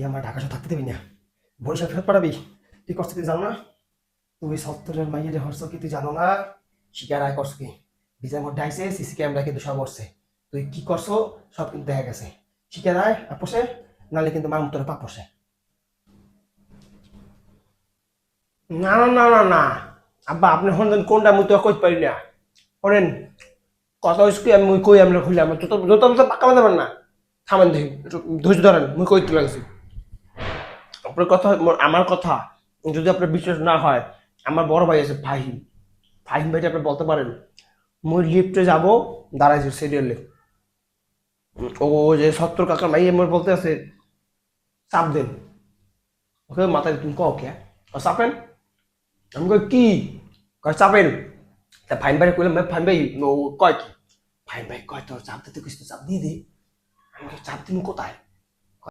তুই আমার ঢাকা শহর থাকতে দিবি না, বরিশাল ফেরত পাঠাবি। তুই করছো তুই জানো না? তুই সত্তরের মাইয়ের হরছ কি তুই জানো না? শিকার আয় করছো কি? ভিসার মধ্যে আইসে সিসি ক্যামেরা কিন্তু সব করছে। তুই কি করছো সব কিন্তু দেখা গেছে। শিকার আয় আর পোষে, নাহলে কিন্তু মার মতো পাপ পোষে। না না না না না, আব্বা আপনি হন কোনটা মুই তো কইতে পারি না। শোনেন, কথা হইছে কি আমি মুই কই আমরা খুলে আমার তো যত তো পাক্কা মানতে পারেন না। থামেন দেখি একটু ধৈর্য ধরেন, মুই কইতে লাগছি। আপনার কথা আমার কথা যদি আপনার বিশ্বাস না হয়, আমার বড় ভাই আছে ফাহিম, ফাহিম ভাইটা আপনি বলতে পারেন। মুই লিফটে যাব, দাঁড়াইছি সিরিয়ালে, ও যে সত্তর কাকার ভাই আমার বলতে আছে চাপ দেন। ওকে মাথায় তুমি কও কে চাপেন? আমি কই কি? কয় চাপেন। তা ফাইন ভাই কইলাম ভাই ফাইন ভাই ও কয় কি? ফাইন ভাই কয় তোর চাপ দিতে কিছু চাপ দিয়ে দে। আমি কই চাপ দিন কোথায়?